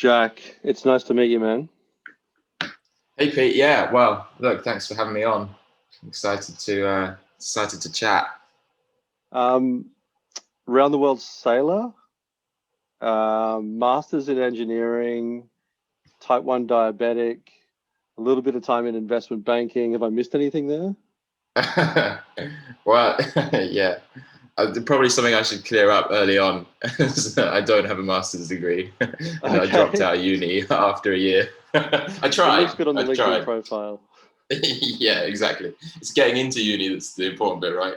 Jack, it's nice to meet you, man. Hey Pete, yeah. Well, look, thanks for having me on. I'm excited to chat. Um, Round the world sailor, masters in engineering, type 1 diabetic, a little bit of time in investment banking. Have I missed anything there? Well, yeah. Probably something I should clear up early on. I don't have a master's degree, and I dropped Okay. out of uni after a year. I It looks tried. good on the I LinkedIn tried. profile. Yeah, exactly. It's getting into uni that's the important bit, right?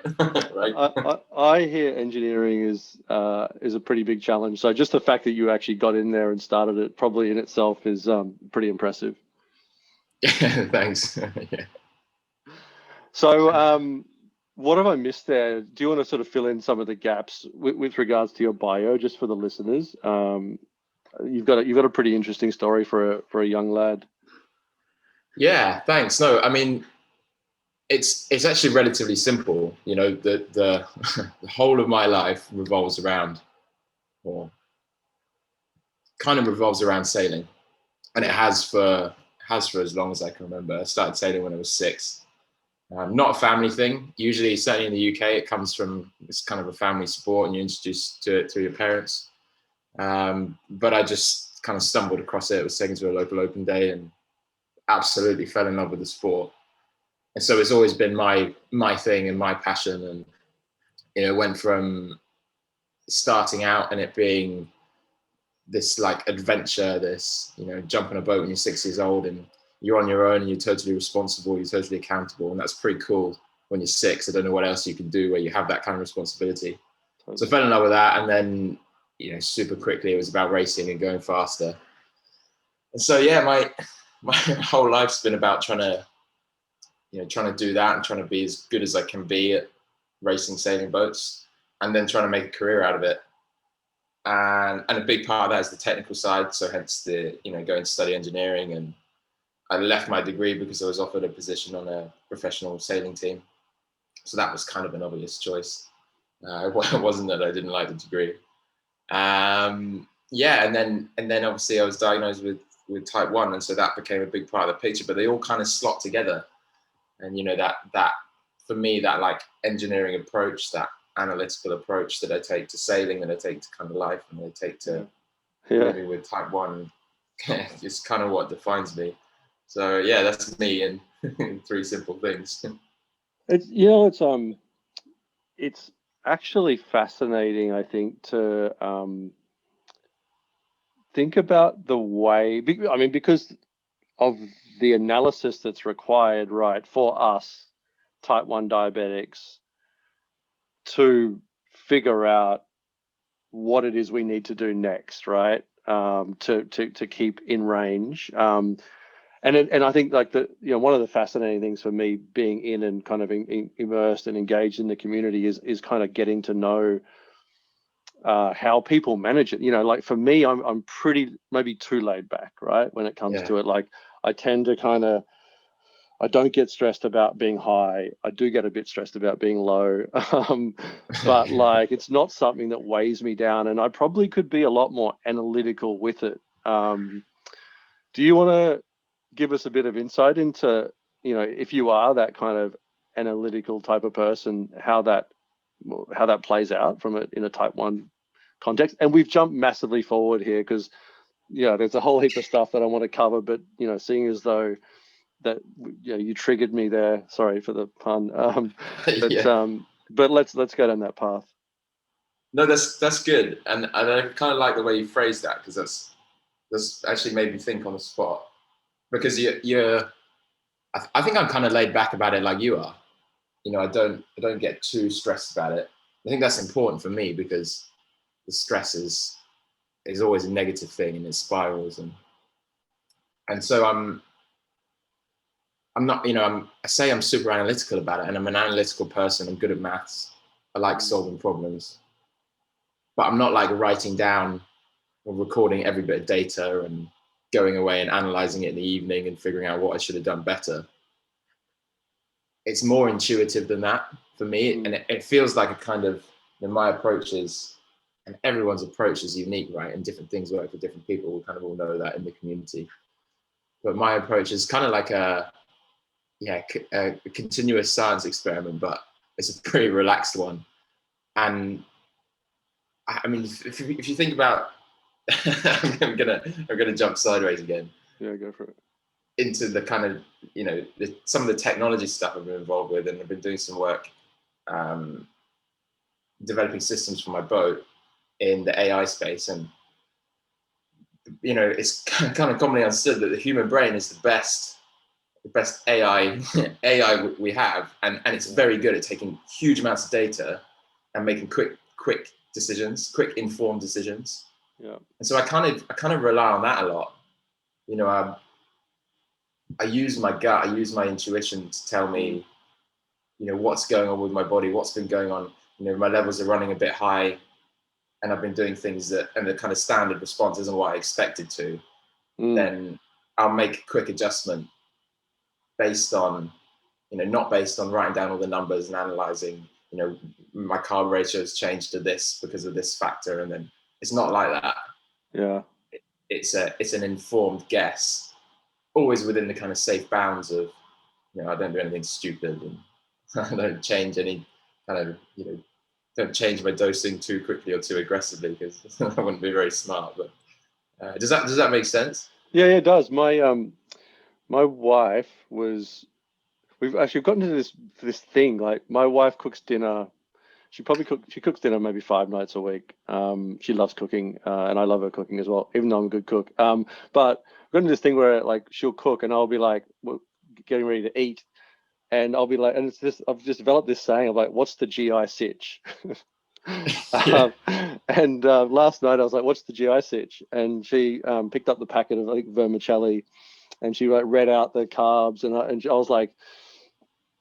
Right. I hear engineering is a pretty big challenge. So just the fact that you actually got in there and started it probably in itself is pretty impressive. Yeah, thanks. Yeah. So, what have I missed there? Do you want to sort of fill in some of the gaps with regards to your bio, just for the listeners? You've got a pretty interesting story for a young lad. Yeah, thanks. No, I mean, it's actually relatively simple. The the whole of my life revolves around, or kind of revolves around sailing, and it Yeah, has for as long as I can remember. I started sailing when I was 6. Not a family thing. Usually, certainly in the UK, it comes from it's kind of a family sport, and you're introduced to it through your parents. But I just kind of stumbled across it. I was taken to a local open day and absolutely fell in love with the sport. And so it's always been my thing and my passion. And went from starting out and it being this like adventure, this jump on a boat when you're 6 years old and you're on your own and you're totally responsible, you're totally accountable, and that's pretty cool when you're 6. I don't know what else you can do where you have that kind of responsibility. So I totally. fell in love with that, and then super quickly it was about racing and going faster. And so yeah, my whole life's been about trying to do that and trying to be as good as I can be at racing sailing boats, and then trying to make a career out of it. And a big part of that is the technical side. So hence the going to study engineering, and I left my degree because I was offered a position on a professional sailing team. So that was kind of an obvious choice. It wasn't that I didn't like the degree. Yeah, and then obviously I was diagnosed with type 1, and so that became a big part of the picture. But they all kind of slot together, and that for me, that like engineering approach, that analytical approach that I take to sailing, that I take to kind of life, and I take Yeah, to yeah. living with type 1 is kind of what defines me. So yeah, that's me in three simple things. It's actually fascinating, I think, to think about the way. I mean, because of the analysis that's required, right, for us type 1 diabetics to figure out what it is we need to do next, right? To keep in range. And I think like one of the fascinating things for me being in and kind of immersed and engaged in the community is kind of getting to know how people manage it. Like for me, I'm pretty maybe too laid back, right? When it comes Yeah. to it, like I tend to kind of I don't get stressed about being high. I do get a bit stressed about being low. But like it's not something that weighs me down, and I probably could be a lot more analytical with it. Do you want to give us a bit of insight into, if you are that kind of analytical type of person, how that plays out from it in a type 1 context? And we've jumped massively forward here because there's a whole heap of stuff that I want to cover, but seeing as though that you triggered me there. Sorry for the pun. But Yeah. but let's go down that path. No, that's good, and I kind of like the way you phrase that, because that's actually made me think on the spot. Because you're I think I'm kind of laid back about it, like you are. I don't get too stressed about it. I think that's important for me because the stress is always a negative thing, and it spirals, and so I'm not, I say I'm super analytical about it, and I'm an analytical person. I'm good at maths. I like Mm. solving problems, but I'm not like writing down or recording every bit of data and going away and analyzing it in the evening and figuring out what I should have done better. It's more intuitive than that for me, and Mm. it feels like a kind of, my approach is and everyone's approach is unique, right? And different things work for different people. We kind of all know that in the community. But my approach is kind of like a continuous science experiment, but it's a pretty relaxed one. And I mean, if you think about, I'm gonna jump sideways again. Yeah, go for it. Into the kind of, some of the technology stuff I've been involved with, and I've been doing some work developing systems for my boat in the AI space. And it's kind of commonly understood that the human brain is the best AI we have, and it's very good at taking huge amounts of data and making quick decisions, quick informed decisions. Yeah. And so I kind of rely on that a lot. I use my gut, I use my intuition to tell me, what's going on with my body, what's been going on. My levels are running a bit high, and I've been doing things and the kind of standard response isn't what I expected to. Then I'll make a quick adjustment based on, not based on writing down all the numbers and analyzing, my carb ratio has changed to this because of this factor. And then it's not like that. Yeah. It's an informed guess, always within the kind of safe bounds of, I don't do anything stupid, and I don't change any kind of, don't change my dosing too quickly or too aggressively, because I wouldn't be very smart. But does that make sense? Yeah, it does. My wife was. We've actually gotten to this thing. Like, my wife cooks dinner. She cooks dinner maybe 5 nights a week. She loves cooking, and I love her cooking as well, even though I'm a good cook. But we've gotten to this thing where, like, she'll cook, and I'll be like, well, getting ready to eat, and I'll be like, and I've just developed this saying of like, what's the GI sitch? And last night I was like, what's the GI sitch? And she picked up the packet of, I think, vermicelli, and she like read out the carbs, and I was like,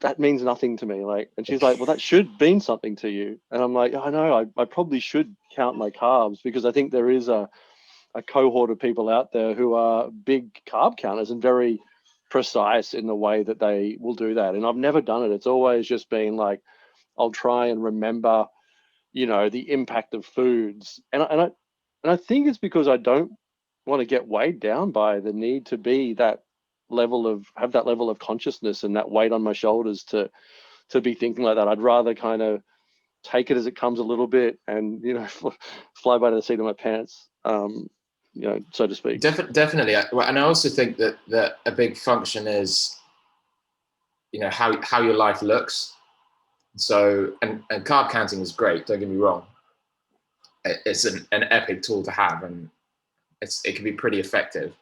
that means nothing to me. Like, and she's like, well, that should mean something to you. And I'm like, I know, I probably should count my carbs, because I think there is a cohort of people out there who are big carb counters and very precise in the way that they will do that. And I've never done it. It's always just been like, I'll try and remember, the impact of foods. And I think it's because I don't want to get weighed down by the need to be have that level of consciousness and that weight on my shoulders to be thinking like that. I'd rather kind of take it as it comes a little bit, and fly by the seat of my pants, so to speak. Definitely. And I also think that a big function is, how your life looks. So, and carb counting is great, don't get me wrong. It's an epic tool to have, and it can be pretty effective.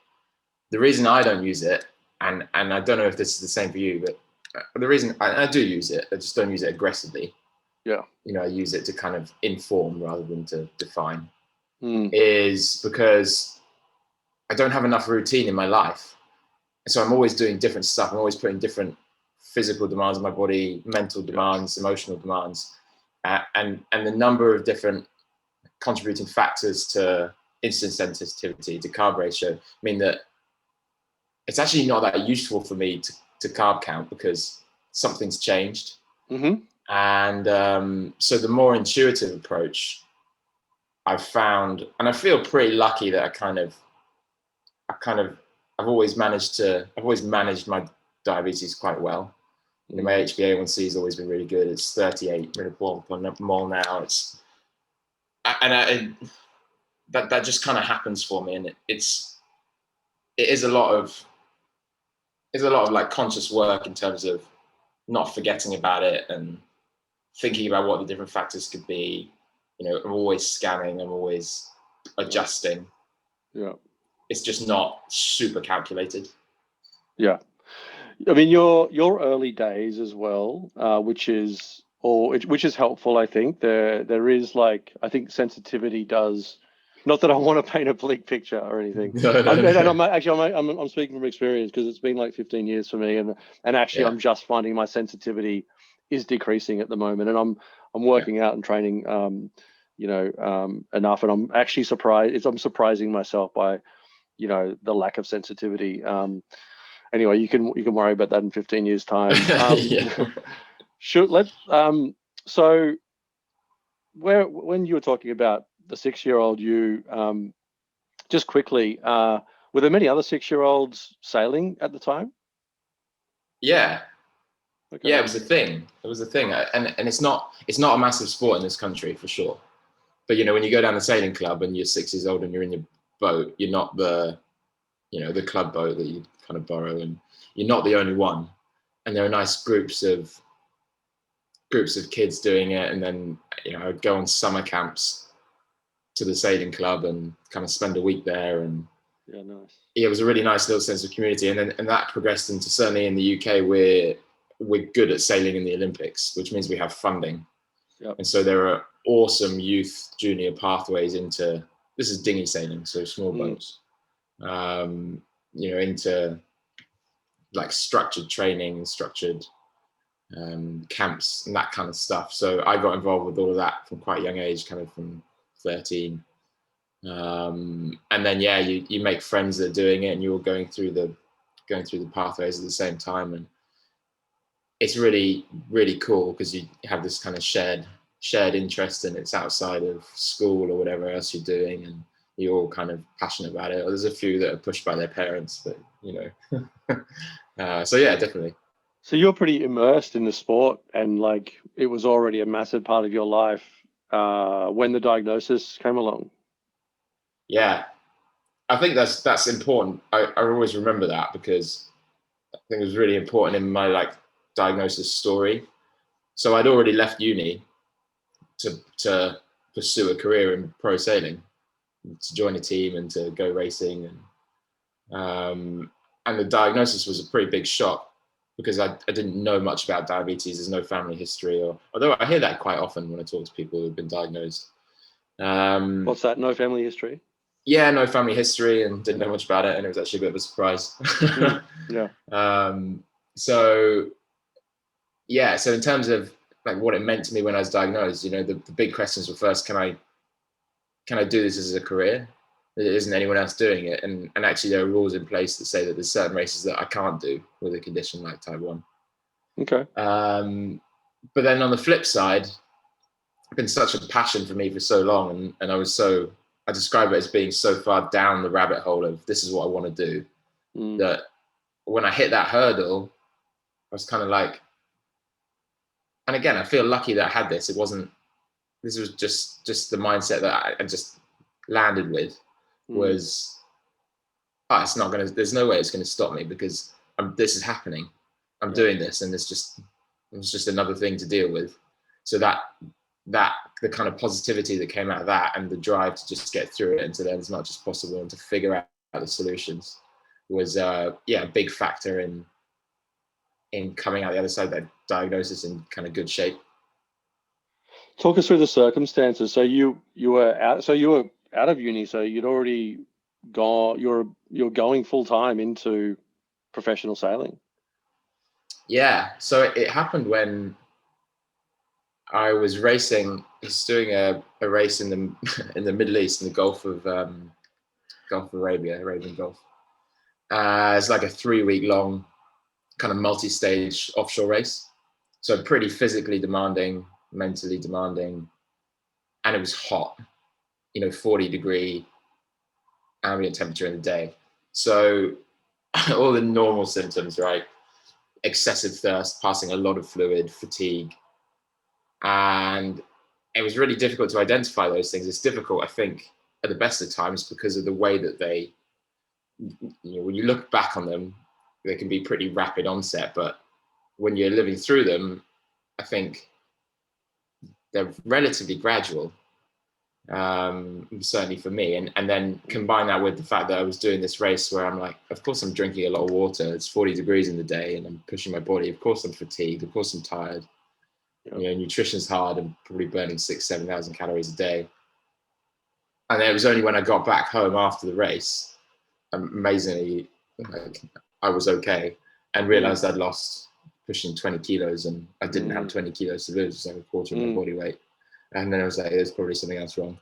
The reason I don't use it, and I don't know if this is the same for you, but the reason I do use it, I just don't use it aggressively. Yeah. I use it to kind of inform rather than to define, is because I don't have enough routine in my life. So I'm always doing different stuff. I'm always putting different physical demands on my body, mental demands, emotional demands, and the number of different contributing factors to insulin sensitivity, to carb ratio, mean that it's actually not that useful for me to carb count, because something's changed. And so the more intuitive approach I've found, and I feel pretty lucky that I've always managed my diabetes quite well. My HbA1c has always been really good. It's 38 millimole now. That just kind of happens for me, and it is a lot of like conscious work in terms of not forgetting about it and thinking about what the different factors could be. I'm always scanning. I'm always adjusting. Yeah. It's just not super calculated. Yeah. I mean, your early days as well, which is helpful. I think there is, like, I think sensitivity does. Not that I want to paint a bleak picture or anything. I'm speaking from experience, because it's been like 15 years for me, and actually I'm just finding my sensitivity is decreasing at the moment, and I'm working out and training, enough, and I'm actually surprised. I'm surprising myself by, the lack of sensitivity. Anyway, you can worry about that in 15 years' time. So when you were talking about the 6-year-old you, just quickly, were there many other 6-year-olds sailing at the time? Yeah. Okay. Yeah, it was a thing. It was a thing, and it's not a massive sport in this country for sure. But when you go down the sailing club and you're 6 years old and you're in your boat, you're not the club boat that you kind of borrow, and you're not the only one. And there are nice groups of kids doing it, and then I'd go on summer camps to the sailing club and kind of spend a week there, and yeah, nice. It was a really nice little sense of community, and that progressed into, certainly in the UK, we're good at sailing in the Olympics, which means we have funding. Yep. And so there are awesome youth junior pathways into, this is dinghy sailing, so small boats, into like structured training, structured camps and that kind of stuff. So I got involved with all of that from quite a young age, kind of from 13. And then you make friends that are doing it, and you're going through the pathways at the same time, and it's really, really cool because you have this kind of shared interest, and it's outside of school or whatever else you're doing, and you're all kind of passionate about it. There's a few that are pushed by their parents, but so yeah, definitely. So you're pretty immersed in the sport, and like it was already a massive part of your life when the diagnosis came along. Yeah, I think that's important. I always remember that, because I think it was really important in my diagnosis story. So I'd already left uni to pursue a career in pro sailing, to join a team and to go racing, and the diagnosis was a pretty big shock, because I didn't know much about diabetes. There's no family history, although I hear that quite often when I talk to people who've been diagnosed. What's that? No family history? Yeah, no family history, and didn't know much about it, and it was actually a bit of a surprise. Yeah. So in terms of what it meant to me when I was diagnosed, the big questions were, first, can I do this as a career? There isn't anyone else doing it, and actually there are rules in place that say that there's certain races that I can't do with a condition like type 1. Okay. But then on the flip side, it's been such a passion for me for so long, and I describe it as being so far down the rabbit hole of this is what I want to do, that when I hit that hurdle, I was kind of like, and again, I feel lucky that I had this. This was just the mindset that I just landed with, was, it's not going to, there's no way it's going to stop me, because this is happening. I'm doing this, and it's just another thing to deal with. So that the kind of positivity that came out of that, and the drive to just get through it and to learn as much as possible and to figure out the solutions, was a big factor in coming out the other side of that diagnosis in kind of good shape. Talk us through the circumstances. So you were out. So you were out of uni. So you'd already gone. You're going full time into professional sailing. Yeah. So it happened when I was racing. I was doing a race in the Middle East, in the Gulf of Arabia, Arabian Gulf. It's like a 3-week long kind of multi-stage offshore race. So pretty physically demanding, mentally demanding, and it was hot, 40-degree ambient temperature in the day. So all the normal symptoms, right? Excessive thirst, passing a lot of fluid, fatigue. And it was really difficult to identify those things. It's difficult, I think, at the best of times, because of the way that they, when you look back on them, they can be pretty rapid onset, but when you're living through them, I think they're relatively gradual, certainly for me. And then combine that with the fact that I was doing this race where I'm like, of course I'm drinking a lot of water. It's 40 degrees in the day, and I'm pushing my body. Of course I'm fatigued. Of course I'm tired. Nutrition's hard. I'm probably burning 6,000-7,000 calories a day. And it was only when I got back home after the race, amazingly, I was okay, and realized I'd lost pushing 20 kilos, and I didn't have 20 kilos to lose. It was like a quarter of my body weight. And then I was like, there's probably something else wrong.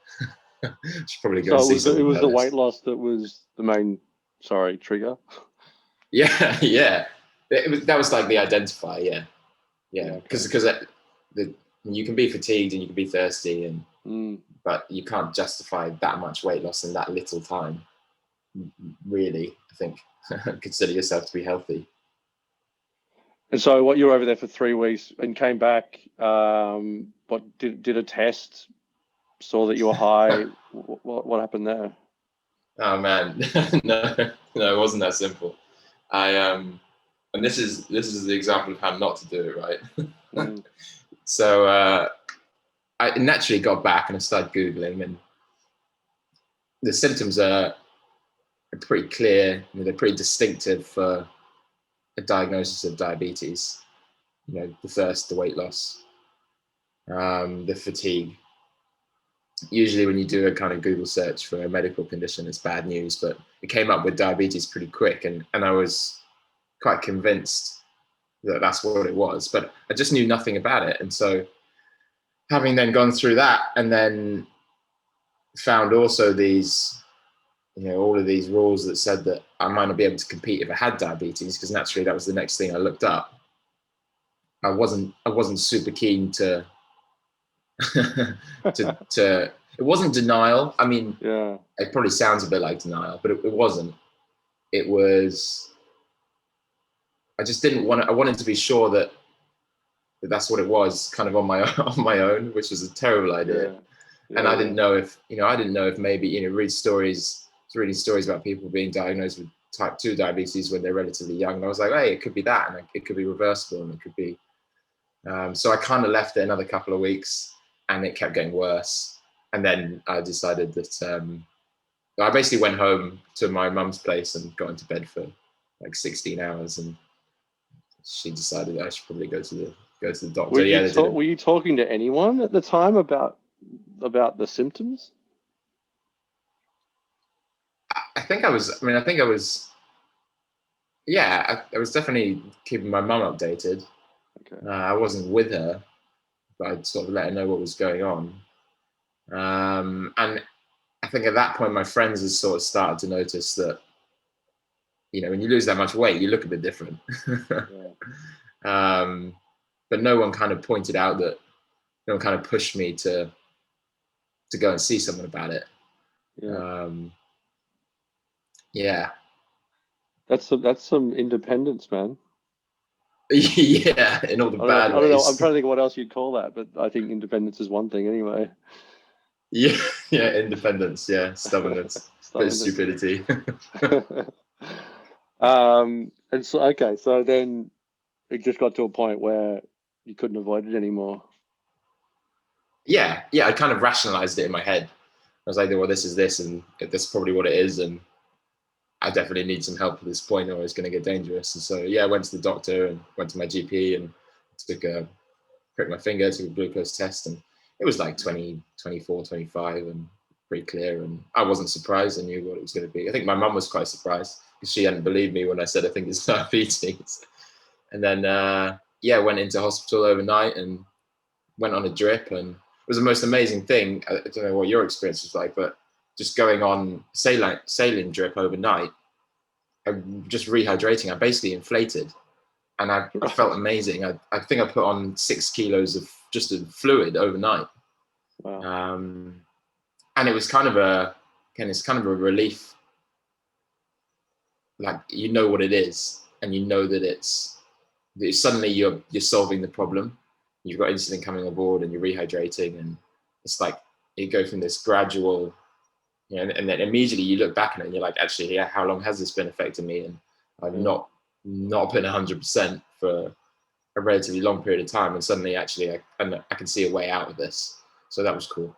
Should probably go and see someone. It was the weight loss that was the main, trigger. Yeah. That was like the identifier. Yeah. Because you can be fatigued and you can be thirsty, but you can't justify that much weight loss in that little time, really, I think. Consider yourself to be healthy. And so what, you were over there for 3 weeks and came back, what did a test, saw that you were high? What happened there? Oh man, no, it wasn't that simple. And this is the example of how not to do it, right? So I naturally got back and I started Googling, and the symptoms are pretty clear. They're pretty distinctive for a diagnosis of diabetes. The weight loss, the fatigue. Usually when you do a kind of Google search for a medical condition, it's bad news, but it came up with diabetes pretty quick, and I was quite convinced that that's what it was, but I just knew nothing about it. And so having then gone through that and then found also these, all of these rules that said that I might not be able to compete if I had diabetes, because naturally that was the next thing I looked up. I wasn't super keen to to it wasn't denial. I mean, yeah, it probably sounds a bit like denial, but it wasn't. It was, I just didn't want to, I wanted to be sure that that's what it was, kind of on my own, which was a terrible idea. yeah, And I didn't know if maybe, reading stories about people being diagnosed with type 2 diabetes when they're relatively young. And I was like, hey, it could be that, and it could be reversible, and it could be. So I kind of left it another couple of weeks, and it kept getting worse. And then I decided that I basically went home to my mum's place and got into bed for like 16 hours, and she decided I should probably go to the doctor. Were you talking to anyone at the time about the symptoms? I think I was. Yeah, I was definitely keeping my mum updated. Okay. I wasn't with her, but I'd sort of let her know what was going on. And I think at that point, my friends had sort of started to notice that, when you lose that much weight, you look a bit different. Yeah. But no one kind of pointed out that, no one kind of pushed me to go and see someone about it. Yeah. Yeah. That's some independence, man. Yeah, in all the bad ways. I don't know. I'm trying to think of what else you'd call that, but I think independence is one thing anyway. Yeah, independence. Yeah, stubbornness, bit of stupidity. And so okay, so then it just got to a point where you couldn't avoid it anymore. Yeah, I kind of rationalized it in my head. I was like, well, this is this, and that's probably what it is, and I definitely need some help at this point, or it's going to get dangerous. And so, I went to the doctor and went to my GP and pricked my finger, took a glucose test, and it was like 20, 24, 25, and pretty clear. And I wasn't surprised. I knew what it was going to be. I think my mum was quite surprised because she hadn't believed me when I said I think it's diabetes. And then, went into hospital overnight and went on a drip, and it was the most amazing thing. I don't know what your experience was like, but just going on saline drip overnight, I'm just rehydrating. I basically inflated, and I felt amazing. I think I put on 6 kilos of just a fluid overnight. Wow. And it was kind of a relief. Like, what it is, and that that suddenly you're solving the problem. You've got insulin coming on board, and you're rehydrating, and it's like you go from this gradual, and then immediately you look back at it and you're like, actually, how long has this been affecting me? And I've not been 100% for a relatively long period of time, and suddenly actually I can see a way out of this. So that was cool.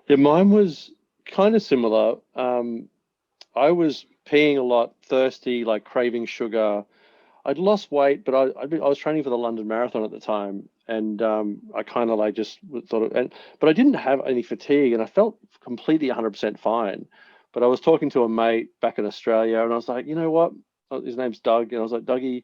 Yeah, mine was kind of similar. I was peeing a lot, thirsty, like craving sugar. I'd lost weight, but I was training for the London Marathon at the time, and I kind of like just thought but I didn't have any fatigue, and I felt completely 100% fine. But I was talking to a mate back in Australia, and I was like, you know what? His name's Doug, and I was like, Dougie,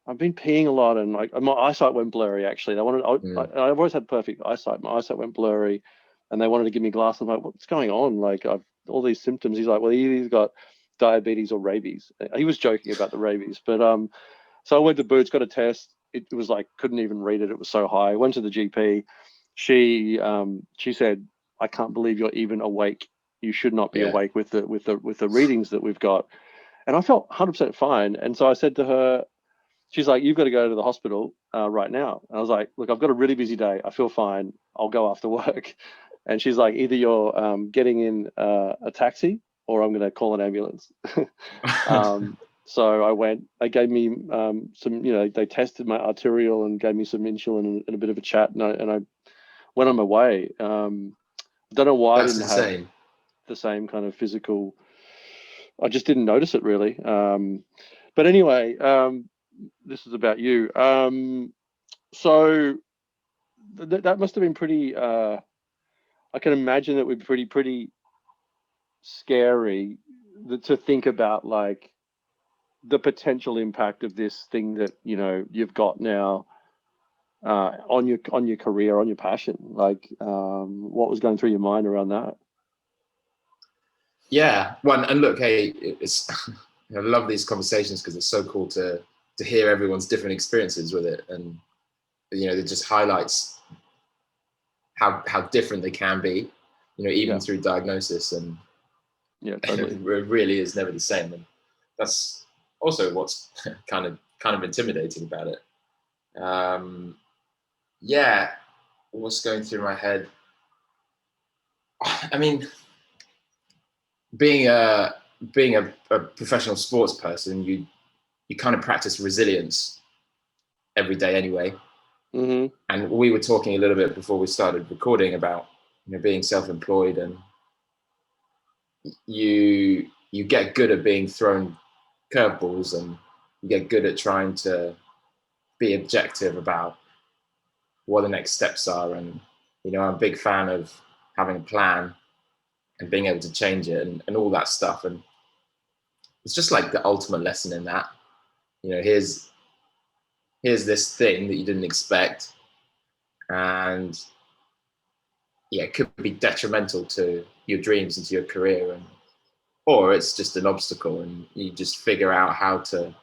I've been peeing a lot, and like my eyesight went blurry. Actually, I've always had perfect eyesight. My eyesight went blurry, and they wanted to give me glasses. I'm like, what's going on? Like, I've all these symptoms. He's like, well, he's got diabetes or rabies. He was joking about the rabies, but so I went to Boots, got a test. It was like, couldn't even read it. It was so high. Went to the GP. she said, "I can't believe you're even awake. You should not be Yeah. awake with the readings that we've got." And I felt 100% fine. And so I said to her, she's like, "You've got to go to the hospital right now." And I was like, "Look, I've got a really busy day. I feel fine. I'll go after work." And she's like, "Either you're getting in a taxi or I'm going to call an ambulance." So I went. They gave me some, they tested my arterial and gave me some insulin and a bit of a chat. And I went on my way. I don't know why I That's didn't have insane. the same kind of physical. I just didn't notice it really. But anyway, this is about you. So that must have been pretty. I can imagine that would be pretty scary to think about, like the potential impact of this thing that you've got now on your career, on your passion. Like, what was going through your mind around that? Yeah. Well, and look, hey, it's I love these conversations because it's so cool to hear everyone's different experiences with it, and it just highlights how different they can be, even Yeah, through diagnosis, and yeah, it totally. really is never the same, and that's also what's kind of intimidating about it. Yeah, what's going through my head? I mean, being a a professional sports person, you kind of practice resilience every day anyway. Mm-hmm. And we were talking a little bit before we started recording about being self-employed, and you get good at being thrown curveballs, and you get good at trying to be objective about what the next steps are. And I'm a big fan of having a plan and being able to change it, and all that stuff. And it's just like the ultimate lesson in that. Here's this thing that you didn't expect, and yeah, it could be detrimental to your dreams and to your career, and or it's just an obstacle, and you just figure out how to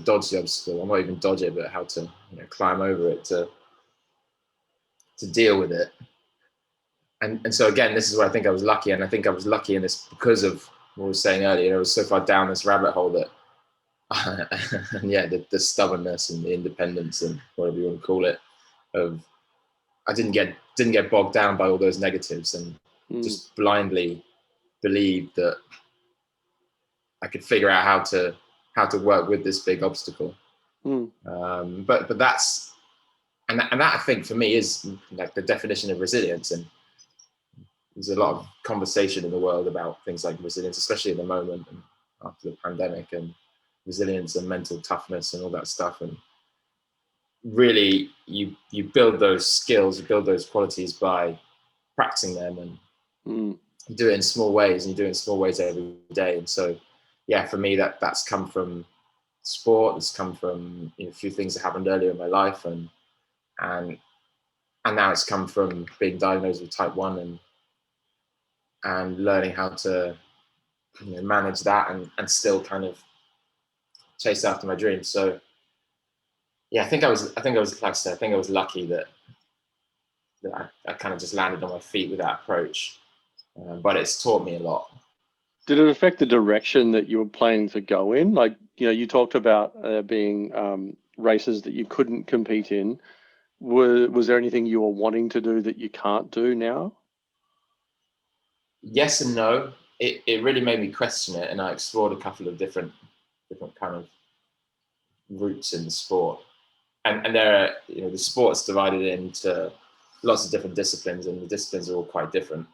dodge the obstacle, or not even dodge it, but how to climb over it to deal with it. And so again, this is where I think I was lucky, and I think I was lucky in this because of what I was saying earlier. I was so far down this rabbit hole that, and yeah, the stubbornness and the independence and whatever you want to call it, of I didn't get bogged down by all those negatives, and just blindly believed that I could figure out how to work with this big obstacle. But that's and that I think for me is like the definition of resilience. And there's a lot of conversation in the world about things like resilience, especially at the moment and after the pandemic, and resilience and mental toughness and all that stuff. And really, you build those skills, you build those qualities by practicing them, and you do it in small ways, and you do it in small ways every day. And so, yeah, for me, that's come from sport. It's come from a few things that happened earlier in my life, and now it's come from being diagnosed with type 1 and learning how to manage that and still kind of chase after my dreams. So yeah, I think I was like I said, I think I was lucky that I kind of just landed on my feet with that approach, but it's taught me a lot. Did it affect the direction that you were planning to go in? Like, you talked about being races that you couldn't compete in. Was there anything you were wanting to do that you can't do now? Yes and no. It really made me question it, and I explored a couple of different kind of routes in the sport. And there are, the sport's divided into lots of different disciplines, and the disciplines are all quite different.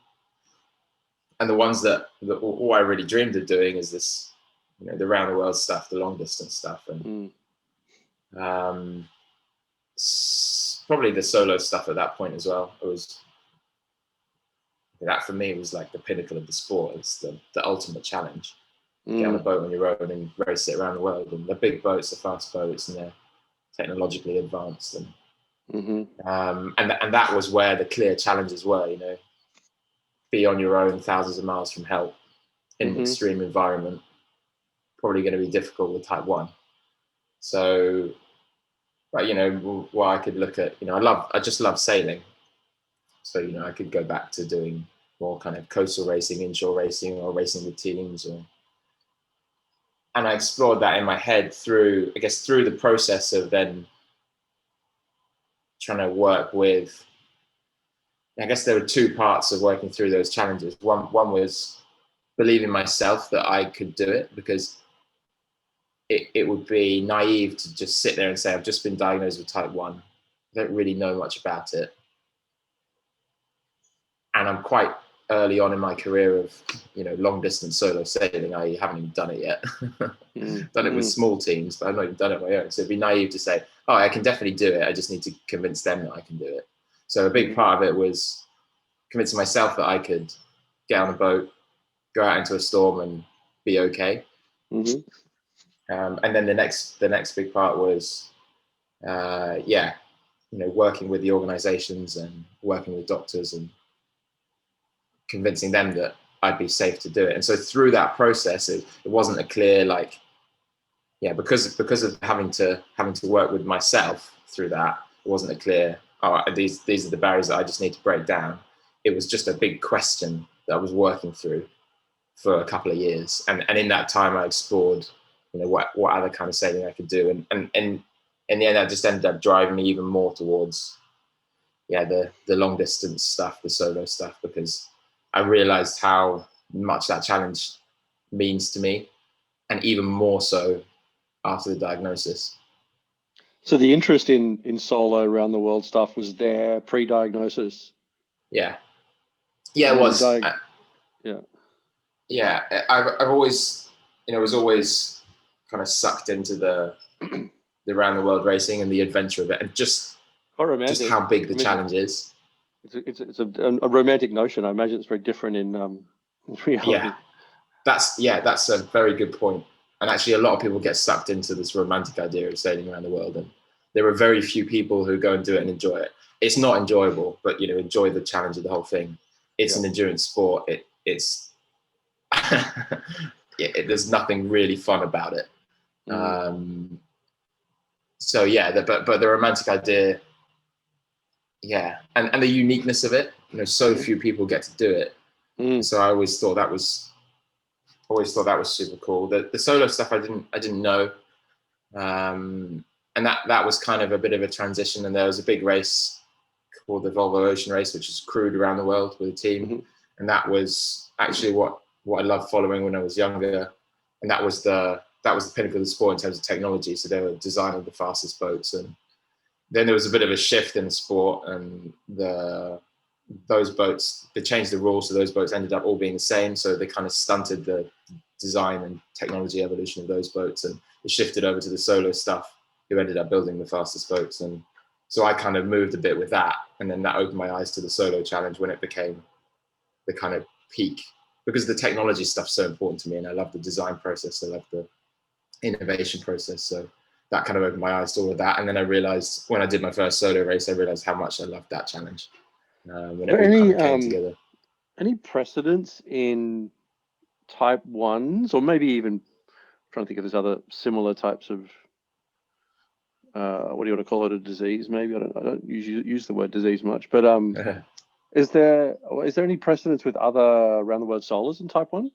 And the ones that all I really dreamed of doing is this, the round the world stuff, the long distance stuff, and probably the solo stuff at that point as well. It was that for me was like the pinnacle of the sport. It's the ultimate challenge. Get on a boat on your own and race it around the world. And the big boats, the fast boats, and they're technologically advanced. And and that was where the clear challenges were. Be on your own, thousands of miles from help, in an extreme environment. Probably going to be difficult with type 1. So But what I could look at, I just love sailing. So I could go back to doing more kind of coastal racing, inshore racing, or racing with teams, and I explored that in my head through the process of then trying to work with. I guess there were two parts of working through those challenges. One was believing myself that I could do it, because it would be naive to just sit there and say, I've just been diagnosed with type 1. I don't really know much about it. And I'm quite early on in my career of, long distance solo sailing. I haven't even done it yet. Done it with small teams, but I've not even done it on my own. So it'd be naive to say, oh, I can definitely do it. I just need to convince them that I can do it. So a big part of it was convincing myself that I could get on a boat, go out into a storm and be okay. And then the next big part was, working with the organizations and working with doctors and convincing them that I'd be safe to do it. And so through that process, it wasn't a clear, because of having to work with myself through that, it wasn't a clear, these are the barriers that I just need to break down. It was just a big question that I was working through for a couple of years. And in that time I explored, what other kind of sailing I could do. And in the end, that just ended up driving me even more towards, the long distance stuff, the solo stuff, because I realized how much that challenge means to me, and even more so after the diagnosis. So the interest in solo around the world stuff was there pre-diagnosis? Yeah, it was. I've always, was always kind of sucked into the around the world racing and the adventure of it, and just how big the challenge is. It's a romantic notion. I imagine it's very different in reality. That's a very good point. And actually, a lot of people get sucked into this romantic idea of sailing around the world, and there are very few people who go and do it and enjoy it. It's not enjoyable, but enjoy the challenge of the whole thing. It's an endurance sport. It's there's nothing really fun about it. But the romantic idea, and the uniqueness of it, so few people get to do it. So I always thought that was super cool. The solo stuff I didn't know, and that was kind of a bit of a transition. And there was a big race called the Volvo Ocean Race, which is crewed around the world with a team, and that was actually what I loved following when I was younger. And that was the pinnacle of the sport in terms of technology. So they were designing the fastest boats, and then there was a bit of a shift in the sport, and those boats, they changed the rules, so those boats ended up all being the same. So they kind of stunted the design and technology evolution of those boats, and it shifted over to the solo stuff, who ended up building the fastest boats. And so I kind of moved a bit with that, and then that opened my eyes to the solo challenge when it became the kind of peak, because the technology stuff's so important to me, and I love the design process, I love the innovation process. So that kind of opened my eyes to all of that. And then I realized, when I did my first solo race, I realized how much I loved that challenge. When it all kind of came together. Any precedents in type 1s, or maybe even, I'm trying to think of there's other similar types of what do you want to call it, a disease? Maybe I don't usually use the word disease much, but is there any precedence with other around the world solos in type 1?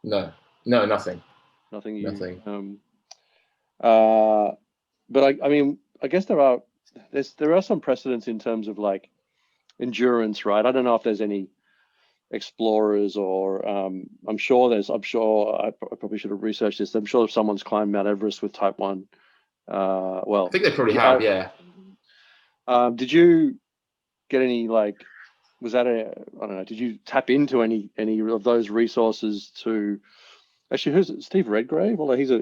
No, nothing. Nothing. But I mean, I guess there are some precedents in terms of like endurance, right? I don't know if there's any explorers, or I'm sure I probably should have researched this. I'm sure if someone's climbed Mount Everest with type 1. Well, I think they probably have, yeah. Did you get any, like, was that I don't know, did you tap into any of those resources to actually, who's it? Steve Redgrave? Well, he's a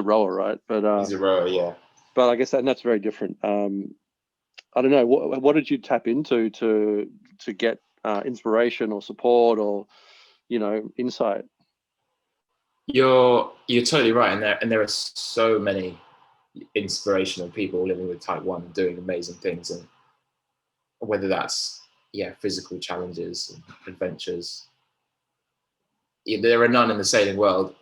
rower, right? But he's a rower, yeah. But I guess that's very different. I don't know, what did you tap into to get inspiration or support or insight? You're totally right, and there are so many inspirational people living with type 1 doing amazing things, and whether that's physical challenges and adventures. There are none in the sailing world.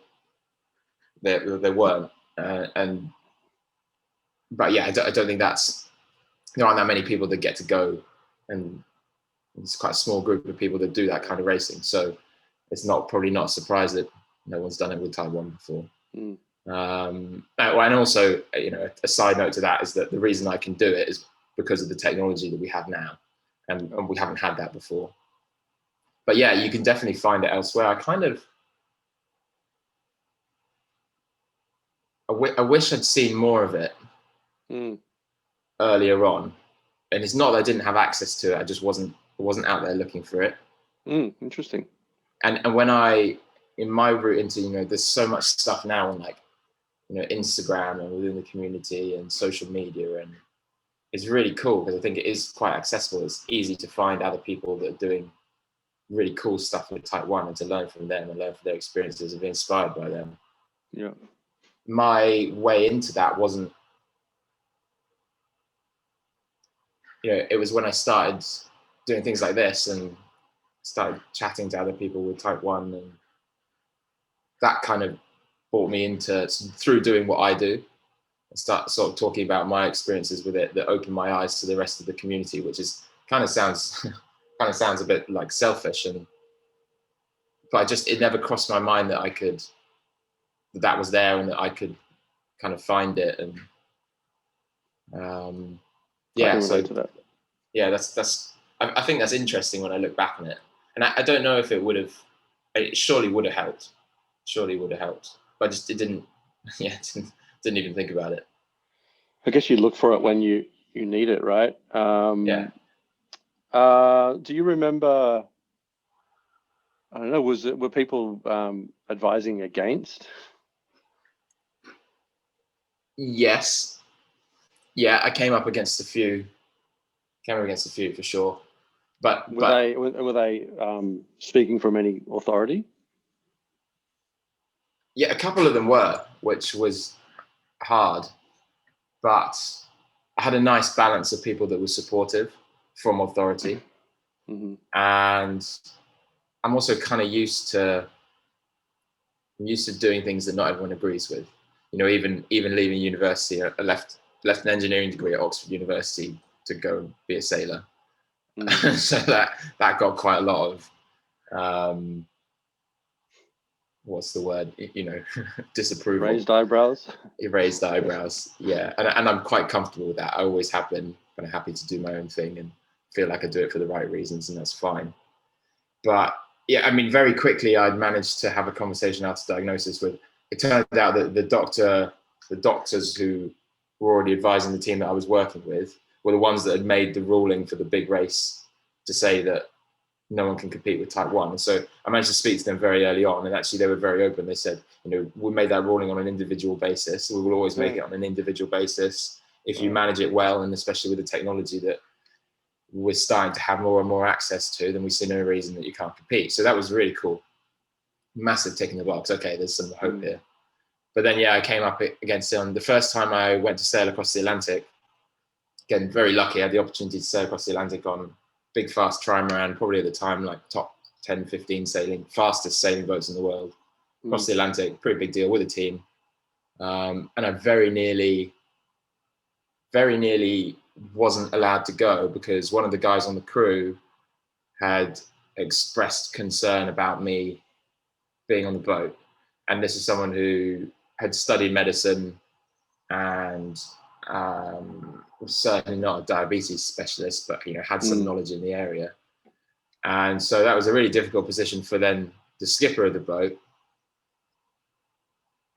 There weren't, and but yeah, I don't think there aren't that many people that get to go, and it's quite a small group of people that do that kind of racing. So it's probably not a surprise that no one's done it with Type 1 before. And also, a side note to that is that the reason I can do it is because of the technology that we have now, and we haven't had that before. But yeah, you can definitely find it elsewhere. I wish I'd seen more of it earlier on. And it's not that I didn't have access to it. I just wasn't out there looking for it. Interesting. And when in my route into, there's so much stuff now on Instagram and within the community and social media, and it's really cool because I think it is quite accessible. It's easy to find other people that are doing really cool stuff with Type 1 and to learn from them and learn from their experiences and be inspired by them. Yeah. My way into that wasn't, it was when I started doing things like this and started chatting to other people with Type 1, and that kind of brought me into, through doing what I do, and start sort of talking about my experiences with it, that opened my eyes to the rest of the community, which is sounds a bit like selfish, but it never crossed my mind that that was there and that I could kind of find it. And yeah, so to that. Yeah, I think that's interesting when I look back on it, and I don't know if it surely would have helped, but just it didn't. Yeah, didn't even think about it. I guess you look for it when you need it, right? Yeah. Do you remember? I don't know. Were people advising against? Yes. Yeah, I came up against a few for sure. But were they speaking from any authority? Yeah, a couple of them were, which was hard, but I had a nice balance of people that were supportive from authority. Mm-hmm. And I'm also kind of used to doing things that not everyone agrees with. Even leaving university, I left an engineering degree at Oxford University to go be a sailor. Mm. So that got quite a lot of what's the word? Disapproval. Raised eyebrows. Raised eyebrows. Yeah, and I'm quite comfortable with that. I always have been kind of happy to do my own thing and feel like I do it for the right reasons, and that's fine. But yeah, I mean, very quickly I'd managed to have a conversation after diagnosis with. It turned out that the doctors who were already advising the team that I was working with were the ones that had made the ruling for the big race to say that no one can compete with Type 1. And so I managed to speak to them very early on, and actually they were very open. They said, we made that ruling on an individual basis. We will always make it on an individual basis. If you manage it well, and especially with the technology that we're starting to have more and more access to, then we see no reason that you can't compete. So that was really cool. Massive tick in the box. Okay, there's some hope here. But then, yeah, I came up against it on the first time I went to sail across the Atlantic. Again, very lucky. I had the opportunity to sail across the Atlantic on big, fast trimaran, probably at the time, like top 10, 15 fastest sailing boats in the world. Across the Atlantic, pretty big deal with a team. And I very nearly wasn't allowed to go because one of the guys on the crew had expressed concern about me being on the boat. And this is someone who had studied medicine and was certainly not a diabetes specialist, but had some knowledge in the area. And so that was a really difficult position for then the skipper of the boat.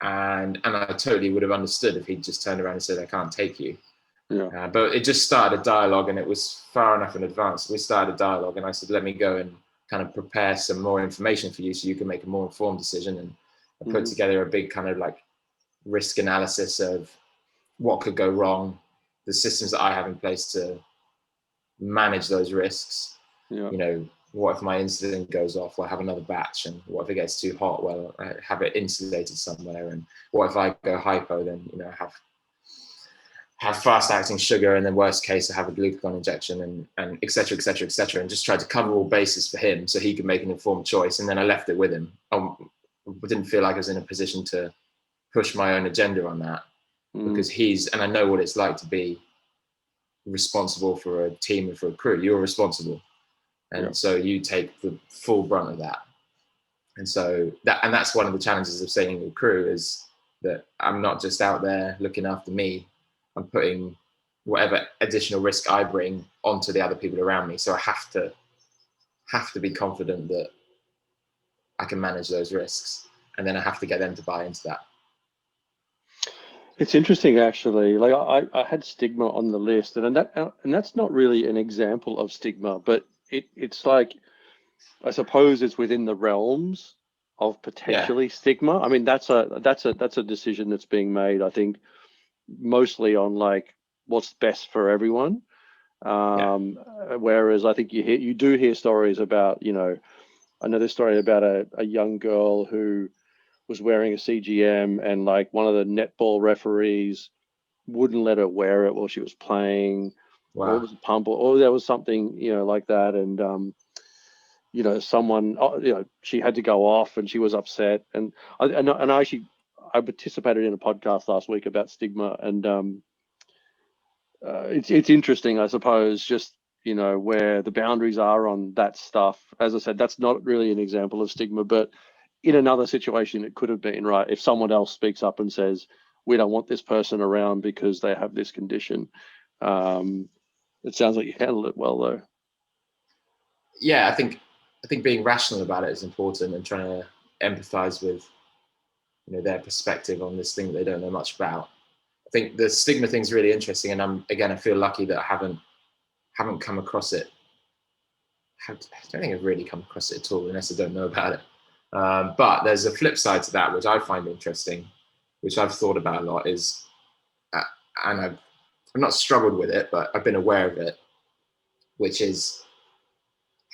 And I totally would have understood if he'd just turned around and said, I can't take you. Yeah. But it just started a dialogue, and it was far enough in advance. We started a dialogue, and I said, let me go and kind of prepare some more information for you so you can make a more informed decision. And I put together a big kind of like risk analysis of what could go wrong, the systems that I have in place to manage those risks. Yeah. What if my insulin goes off? Well, I have another batch. And what if it gets too hot? Well, I have it insulated somewhere. And what if I go hypo? Then, I have fast acting sugar, and then worst case, I have a glucagon injection, and et cetera, et cetera, et cetera. And just tried to cover all bases for him so he could make an informed choice. And then I left it with him. I didn't feel like I was in a position to push my own agenda on that. because and I know what it's like to be responsible for a team and for a crew. You're responsible. And so you take the full brunt of that. And so that's one of the challenges of sailing with crew, is that I'm not just out there looking after me. I'm putting whatever additional risk I bring onto the other people around me. So I have to be confident that I can manage those risks, and then I have to get them to buy into that. It's interesting, actually. Like I had stigma on the list, and that's not really an example of stigma, but it's like, I suppose it's within the realms of potentially stigma. I mean, that's a decision that's being made, I think, mostly on like what's best for everyone. Whereas I think you do hear stories about, I know this story about a young girl who was wearing a CGM, and like one of the netball referees wouldn't let her wear it while she was playing. Or it was a pump, or there was something, like that. And someone, she had to go off, and she was upset. And I participated in a podcast last week about stigma, and it's interesting, I suppose, just where the boundaries are on that stuff. As I said, that's not really an example of stigma, but in another situation it could have been, right? If someone else speaks up and says, we don't want this person around because they have this condition. It sounds like you handled it well, though. Yeah, I think being rational about it is important, and trying to empathize with their perspective on this thing that they don't know much about. I think the stigma thing is really interesting, and I feel lucky that I haven't come across it. I don't think I've really come across it at all, unless I don't know about it. But there's a flip side to that, which I find interesting, which I've thought about a lot, is, and I've not struggled with it, but I've been aware of it, which is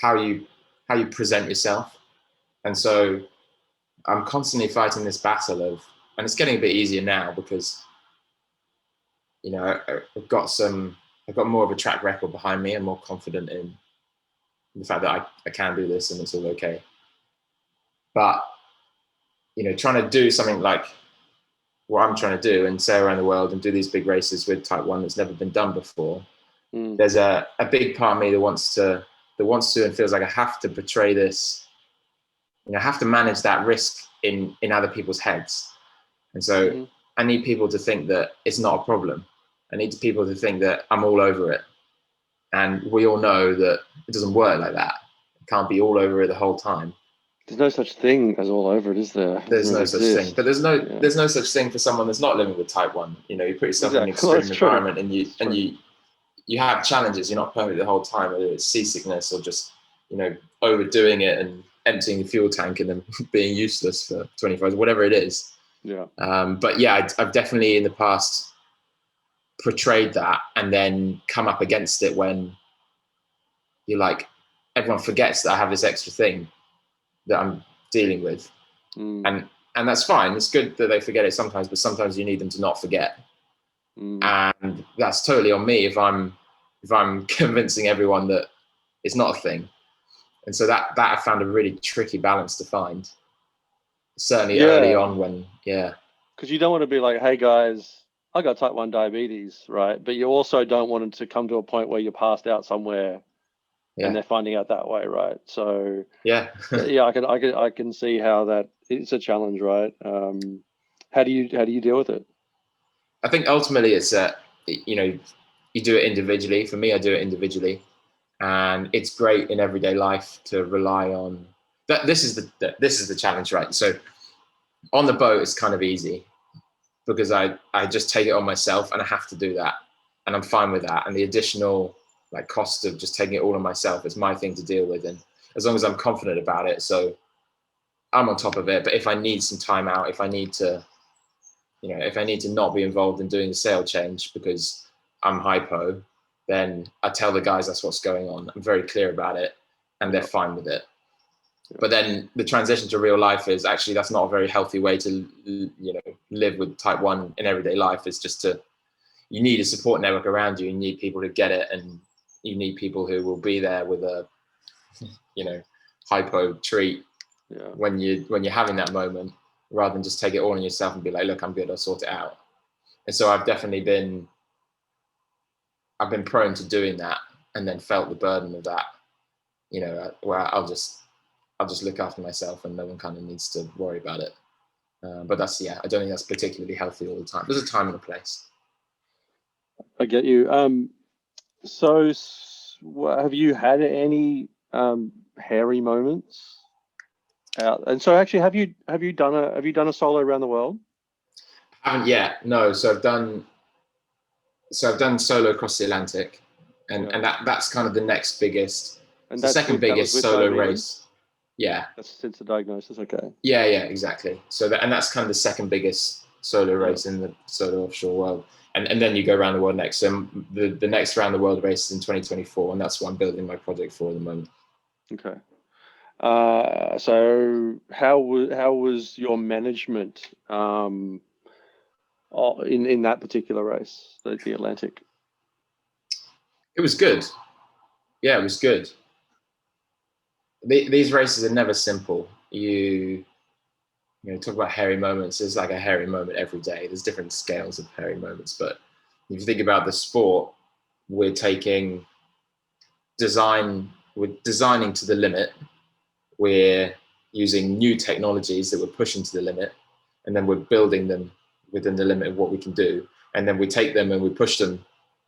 how you present yourself. And so I'm constantly fighting this battle of, and it's getting a bit easier now because, I've got more of a track record behind me, and more confident in the fact that I can do this and it's all okay. But, trying to do something like what I'm trying to do and sail around the world and do these big races with Type 1 that's never been done before, there's a big part of me that wants to and feels like I have to portray this, I have to manage that risk in other people's heads. And so I need people to think that it's not a problem. I need people to think that I'm all over it. And we all know that it doesn't work like that. It can't be all over it the whole time. There's no such thing as all over it, is there? There's no such thing. But there's no such thing for someone that's not living with Type 1. You put yourself in an extreme environment, and you have challenges. You're not perfect the whole time, whether it's seasickness or just, overdoing it and emptying the fuel tank and then being useless for 24 hours, whatever it is. Yeah. But yeah, I've definitely in the past portrayed that, and then come up against it when you're like, everyone forgets that I have this extra thing that I'm dealing with. And that's fine. It's good that they forget it sometimes, but sometimes you need them to not forget. And that's totally on me if I'm convincing everyone that it's not a thing. And so that I found a really tricky balance to find. Certainly early on when, because you don't want to be like, hey guys, I got Type 1 diabetes, right? But you also don't want it to come to a point where you're passed out somewhere and they're finding out that way, right? So I can see how that it's a challenge, right? How do you deal with it? I think ultimately it's you do it individually. For me, I do it individually, and it's great in everyday life to rely on that. This is the challenge, right? So on the boat, it's kind of easy because I just take it on myself, and I have to do that, and I'm fine with that. And the additional cost of just taking it all on myself is my thing to deal with, and as long as I'm confident about it, so I'm on top of it. But if I need some time out, if I need to not be involved in doing the sail change because I'm hypo, then I tell the guys that's what's going on. I'm very clear about it, and they're fine with it. But then the transition to real life is actually, that's not a very healthy way to live with Type 1 in everyday life. It's just you need a support network around you. You need people to get it, and you need people who will be there with a hypo treat when you're having that moment, rather than just take it all on yourself and be like, look, I'm good, I'll sort it out. And so I've been prone to doing that, and then felt the burden of that, where I'll just look after myself and no one kind of needs to worry about it. But I don't think that's particularly healthy all the time. There's a time and a place. I get you. So have you had any hairy moments out? And so actually, have you done a solo around the world? I haven't yet. No. So I've done solo across the Atlantic, and that's kind of the next biggest. And the second biggest solo race. Yeah. That's since the diagnosis. Okay. Yeah, exactly. So that's kind of the second biggest solo race in the solo offshore world. And then you go around the world next. So the next round the world race is in 2024, and that's what I'm building my project for at the moment. Okay. So how was your management in that particular race, the Atlantic? It was good. Yeah, it was good. These races are never simple. You talk about hairy moments. There's like a hairy moment every day. There's different scales of hairy moments, but if you think about the sport, we're designing to the limit. We're using new technologies that we're pushing to the limit, and then we're building them within the limit of what we can do. And then we take them and we push them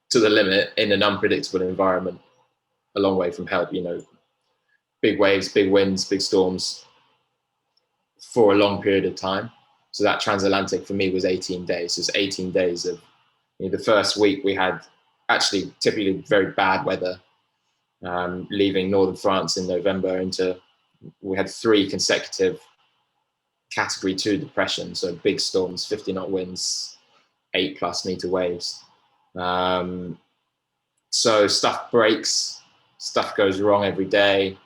to the limit in an unpredictable environment, a long way from help, big waves, big winds, big storms for a long period of time. So that transatlantic for me was 18 days. So it's 18 days of, the first week we had actually typically very bad weather, leaving northern France in November we had 3 consecutive category 2 depressions. So big storms, 50 knot winds, 8+ meter waves. So stuff breaks, stuff goes wrong every day.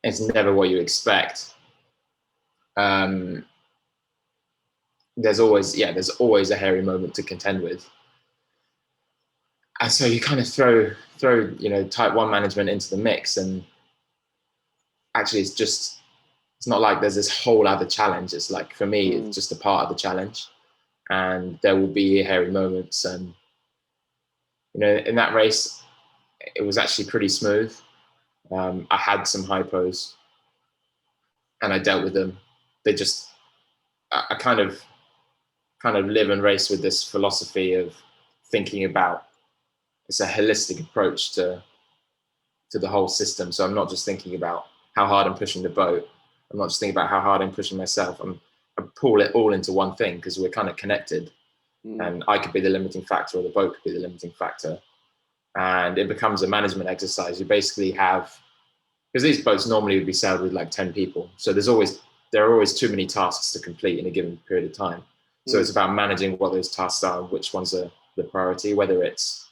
It's never what you expect. There's always a hairy moment to contend with. And so you kind of throw type 1 management into the mix, and actually it's not like there's this whole other challenge. It's like, for me, it's just a part of the challenge, and there will be hairy moments. And in that race, it was actually pretty smooth. I had some hypos, and I dealt with them. I kind of live and race with this philosophy of thinking about, it's a holistic approach to the whole system. So I'm not just thinking about how hard I'm pushing the boat. I'm not just thinking about how hard I'm pushing myself. I pull it all into one thing, because we're kind of connected. And I could be the limiting factor, or the boat could be the limiting factor. And it becomes a management exercise. You basically have, because these boats normally would be sailed with like 10 people. So there are always too many tasks to complete in a given period of time. So it's about managing what those tasks are, and which ones are the priority, whether it's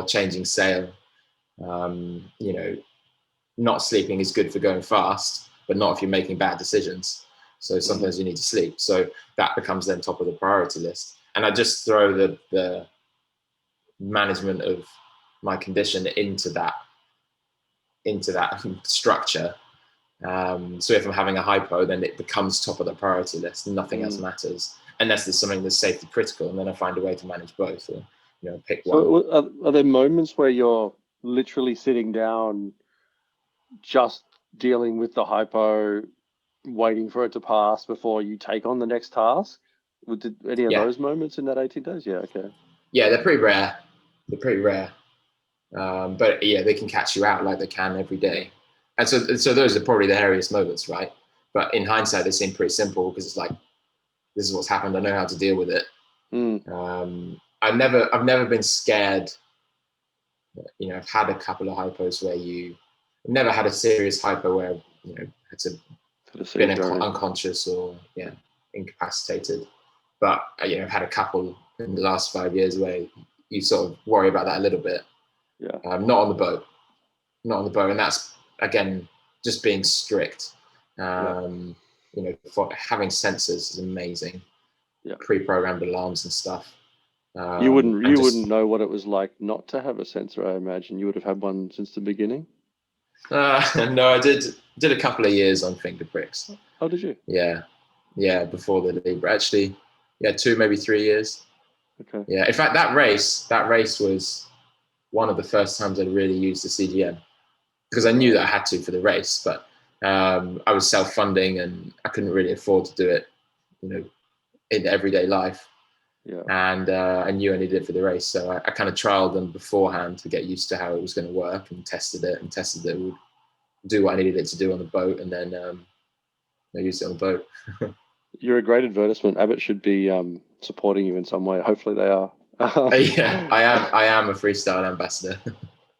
changing sail. Not sleeping is good for going fast, but not if you're making bad decisions. So sometimes you need to sleep. So that becomes then top of the priority list. And I just throw the management of my condition into that structure. So if I'm having a hypo, then it becomes top of the priority list. Nothing else matters, unless there's something that's safety critical, and then I find a way to manage both, or pick one. So are there moments where you're literally sitting down, just dealing with the hypo, waiting for it to pass before you take on the next task? Did any of those moments in that 18 days? Yeah, okay. Yeah, they're pretty rare. But yeah, they can catch you out like they can every day. And so those are probably the hairiest moments, right? But in hindsight, they seem pretty simple, because it's like, this is what's happened. I know how to deal with it. I've never been scared. I've had a couple of hypos where I've never had a serious hypo where had to been unconscious or incapacitated. But I've had a couple in the last 5 years where you sort of worry about that a little bit. Yeah. Not on the boat, and that's again just being strict. For having sensors is amazing. Yeah. Pre-programmed alarms and stuff. You wouldn't know what it was like not to have a sensor, I imagine. You would have had one since the beginning. No, I did a couple of years on finger pricks. Oh, did you? Yeah, before the Libra. Actually, 2, maybe 3 years. Okay. Yeah. In fact, that race was one of the first times I'd really used the CGM, because I knew that I had to for the race, but I was self-funding and I couldn't really afford to do it, in everyday life. Yeah. And I knew I needed it for the race, so I kind of trialed them beforehand to get used to how it was going to work, and tested it would do what I needed it to do on the boat, and then I used it on the boat. You're a great advertisement. Abbott should be supporting you in some way. Hopefully they are. Yeah, I am a freestyle ambassador.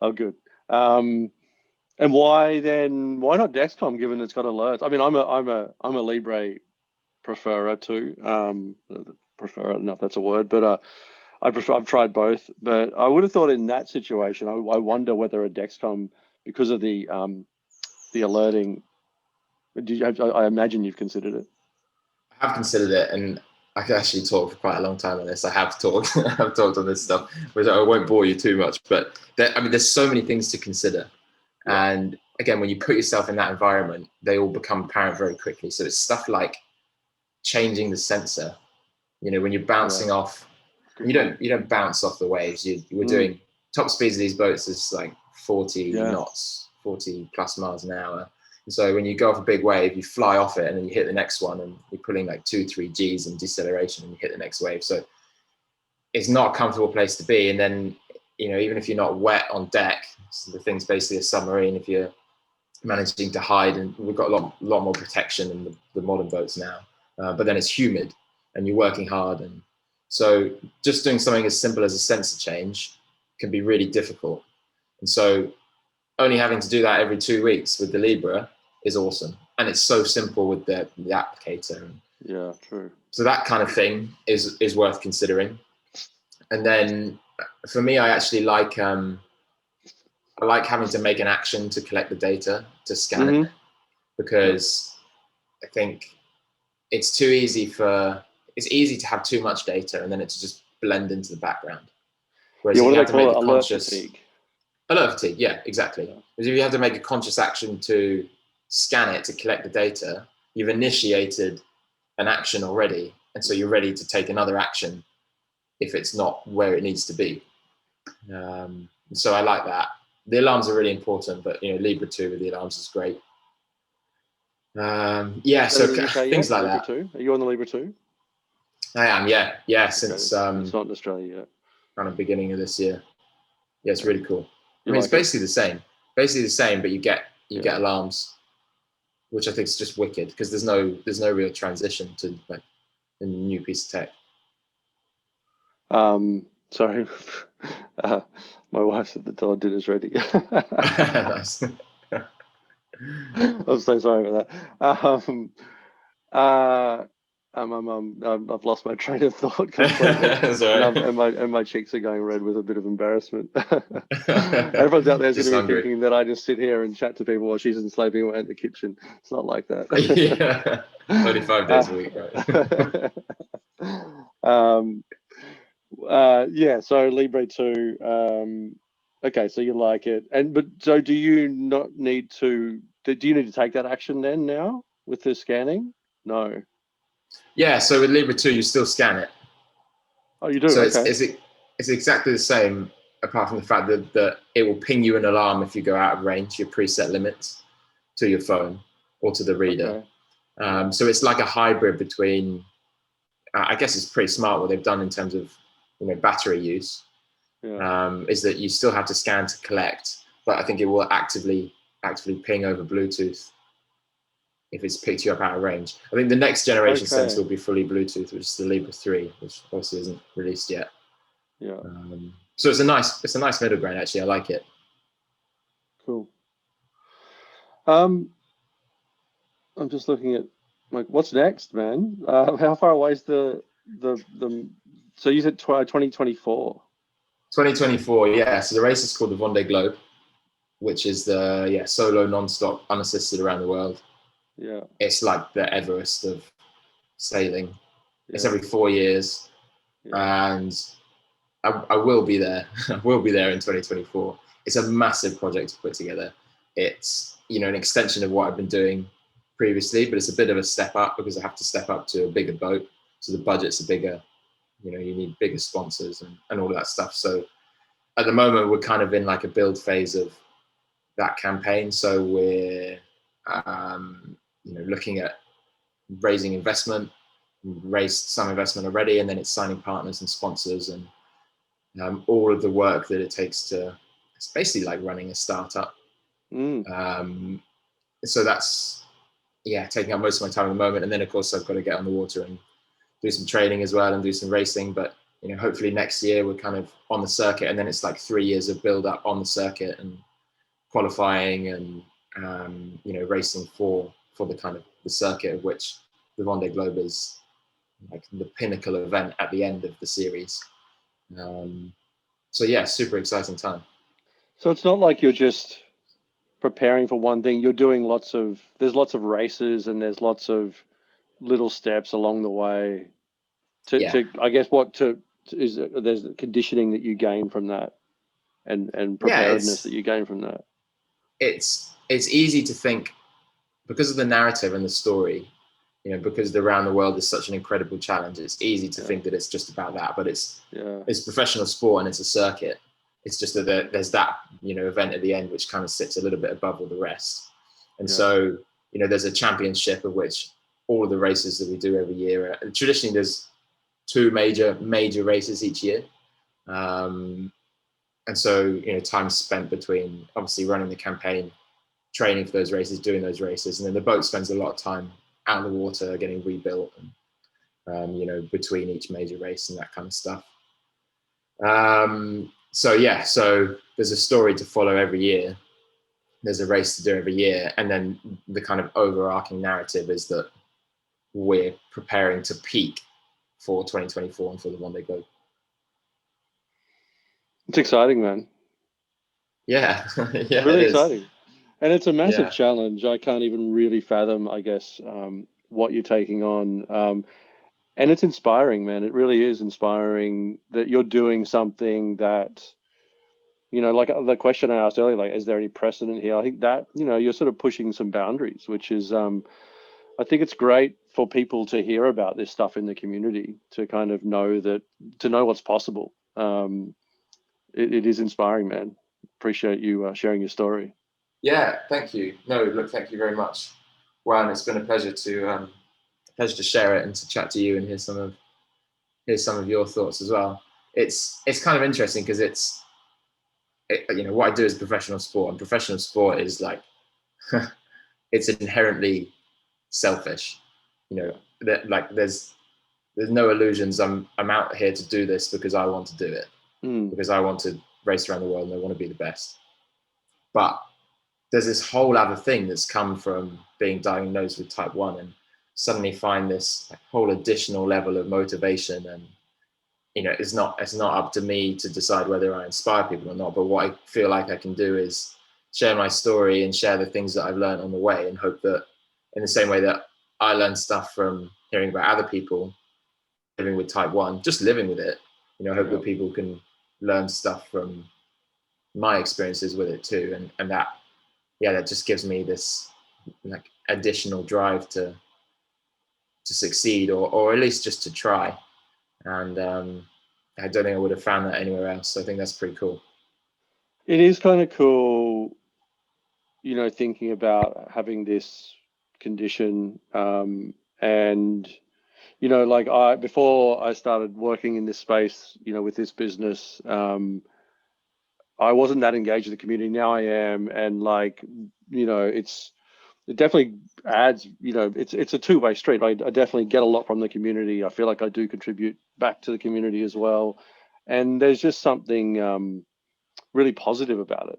Oh, good. And why not Dexcom, given it's got alerts? I mean, I'm a Libre preferrer too. Prefer, I don't know if that's a word, but I've tried both. But I would have thought in that situation, I wonder whether a Dexcom, because of the alerting. I imagine you've considered it. I have considered it, and I could actually talk for quite a long time on this. I have talked, I've talked on this stuff, which I won't bore you too much. But there's so many things to consider, and again, when you put yourself in that environment, they all become apparent very quickly. So it's stuff like changing the sensor. When you're bouncing off, you don't bounce off the waves. We're doing top speeds of these boats is like 40 knots, 40 plus miles an hour. And so when you go off a big wave, you fly off it, and then you hit the next one, and you're pulling like 2-3 Gs in deceleration, and you hit the next wave. So it's not a comfortable place to be. And then, even if you're not wet on deck, so the thing's basically a submarine. If you're managing to hide, and we've got a lot more protection than the modern boats now, but then it's humid, and you're working hard, and so just doing something as simple as a sensor change can be really difficult. And so only having to do that every 2 weeks with the Libre is awesome. And it's so simple with the applicator. Yeah, true. So that kind of thing is worth considering. And then for me, I actually like having to make an action to collect the data, to scan it, because I think it's easy to have too much data and then it to just blend into the background. Whereas if you have to make a conscious alert fatigue, yeah, exactly. Because if you have to make a conscious action to scan it to collect the data, you've initiated an action already, and so you're ready to take another action if it's not where it needs to be. So I like that. The alarms are really important, but Libre 2 with the alarms is great. So things like that. 2? Are you on the Libre 2? I am, yeah. Since it's not in Australia yet. Kind of beginning of this year. Yeah, it's really cool. It's basically the same, but you get alarms, which I think is just wicked, because there's no real transition to like a new piece of tech. Sorry, my wife said the dinner's ready. Nice. I'm so sorry about that. I've lost my train of thought completely, and my cheeks are going red with a bit of embarrassment. Everyone's out there is going to be thinking that I just sit here and chat to people while she's enslaving away in the kitchen. It's not like that. Yeah, only 5 days a week, right? So Libre 2. Okay, so you like it, so do you not need to? Do you need to take that action then now with the scanning? No. Yeah, so with Libre 2, you still scan it. Oh, you do? So okay. It's exactly the same, apart from the fact that it will ping you an alarm if you go out of range, your preset limits, to your phone or to the reader. Okay. So it's like a hybrid between, I guess it's pretty smart what they've done in terms of battery use. Yeah. Is that you still have to scan to collect, but I think it will actively ping over Bluetooth if it's picked you up out of range. I think the next generation sensor will be fully Bluetooth, which is the Libre 3, which obviously isn't released yet. Yeah. So it's a nice middle ground, actually. I like it. Cool. I'm just looking at what's next, man. How far away is the so you said 2024? 2024, yeah. So the race is called the Vendée Globe, which is the solo, non-stop, unassisted around the world. Yeah. It's like the Everest of sailing. Yeah. It's every 4 years. Yeah. And I will be there. I will be there in 2024. It's a massive project to put together. It's, an extension of what I've been doing previously, but it's a bit of a step up because I have to step up to a bigger boat. So the budget's a bigger you need bigger sponsors and all of that stuff. So at the moment, we're kind of in like a build phase of that campaign. So we're, looking at raising investment. We've raised some investment already, and then it's signing partners and sponsors and all of the work that it takes to, it's basically like running a startup. So that's, taking up most of my time at the moment. And then of course I've got to get on the water and do some training as well and do some racing. But, hopefully next year we're kind of on the circuit, and then it's like 3 years of build up on the circuit and qualifying and, racing for the kind of the circuit of which the Vendée Globe is like the pinnacle event at the end of the series. So yeah, super exciting time. So it's not like you're just preparing for one thing. You're doing there's lots of races, and there's lots of little steps along the way to I guess there's conditioning that you gain from that, and preparedness that you gain from that. It's easy to think, because of the narrative and the story, because the Around the World is such an incredible challenge, it's easy to think that it's just about that, but it's professional sport and it's a circuit. It's just that there's that, event at the end, which kind of sits a little bit above all the rest. And so, there's a championship of which all of the races that we do every year, traditionally there's 2 major races each year. And so, time spent between obviously running the campaign, training for those races, doing those races. And then the boat spends a lot of time out in the water getting rebuilt and, between each major race and that kind of stuff. So there's a story to follow every year. There's a race to do every year. And then the kind of overarching narrative is that we're preparing to peak for 2024 and for the Vendée Globe. It's exciting, man. Yeah. Yeah, really exciting. And it's a massive challenge. I can't even really fathom, I guess, what you're taking on. And it's inspiring, man. It really is inspiring that you're doing something that, like the question I asked earlier, like, is there any precedent here? I think that, you're sort of pushing some boundaries, which is, I think it's great for people to hear about this stuff in the community, to kind of know what's possible. It is inspiring, man. Appreciate you sharing your story. Yeah, thank you. No, look, thank you very much. Wow, and it's been a pleasure to share it and to chat to you and hear some of your thoughts as well. It's kind of interesting because what I do is professional sport, and professional sport is like it's inherently selfish. That like there's no illusions. I'm out here to do this because I want to do it, because I want to race around the world and I want to be the best. But there's this whole other thing that's come from being diagnosed with type 1 and suddenly find this whole additional level of motivation. And, it's not up to me to decide whether I inspire people or not. But what I feel like I can do is share my story and share the things that I've learned on the way, and hope that in the same way that I learned stuff from hearing about other people living with type 1, just living with it, I hope that people can learn stuff from my experiences with it too. And that just gives me this like additional drive to succeed, or at least just to try. And I don't think I would have found that anywhere else. So I think that's pretty cool. It is kind of cool, thinking about having this condition. And, like before I started working in this space, with this business, I wasn't that engaged with the community. Now I am. And like, it definitely adds, it's a two-way street. I definitely get a lot from the community. I feel like I do contribute back to the community as well. And there's just something really positive about it,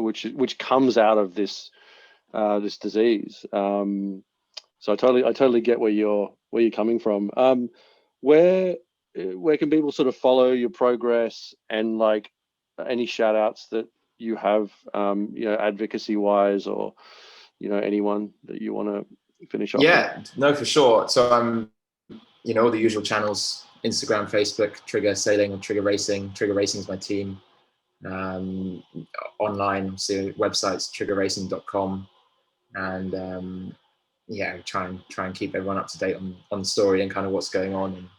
which comes out of this disease. So I totally get where you're coming from. Where can people sort of follow your progress, and like any shout outs that you have, advocacy wise, or anyone that you want to finish off with? No, for sure. So all the usual channels: Instagram, Facebook, Trigger Sailing or Trigger Racing. Trigger Racing is my team. Online, so websites triggerracing.com, and try and keep everyone up to date on the story and kind of what's going on, and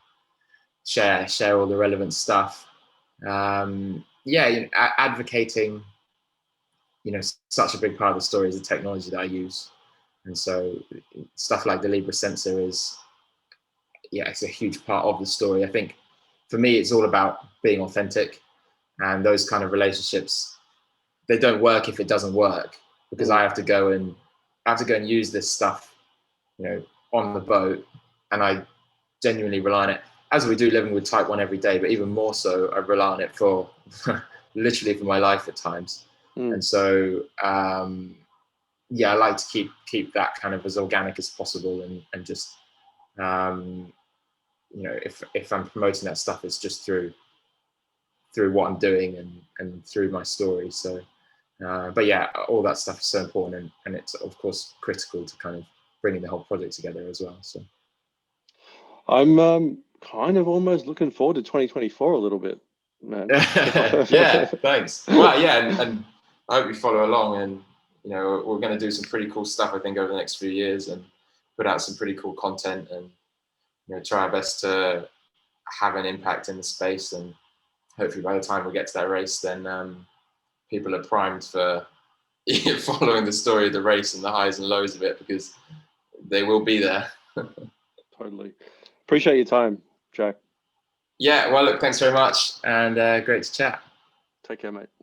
share all the relevant stuff. Advocating, such a big part of the story is the technology that I use. And so stuff like the Libra sensor is, it's a huge part of the story. I think for me, it's all about being authentic, and those kind of relationships, they don't work if it doesn't work, because I have to go and use this stuff, on the boat, and I genuinely rely on it, as we do living with type 1 every day, but even more so, I rely on it for literally for my life at times. And so, I like to keep that kind of as organic as possible, and just, if I'm promoting that stuff, it's just through what I'm doing and through my story. So, but yeah, all that stuff is so important, and it's of course critical to kind of bringing the whole project together as well. So I'm kind of almost looking forward to 2024 a little bit, man. Yeah, thanks. Well, yeah, and I hope you follow along, and we're going to do some pretty cool stuff, I think, over the next few years, and put out some pretty cool content, and try our best to have an impact in the space. And hopefully by the time we get to that race, then people are primed for following the story of the race and the highs and lows of it, because they will be there. Totally. Appreciate your time, Jack. Yeah, well, look, thanks very much, and great to chat. Take care, mate.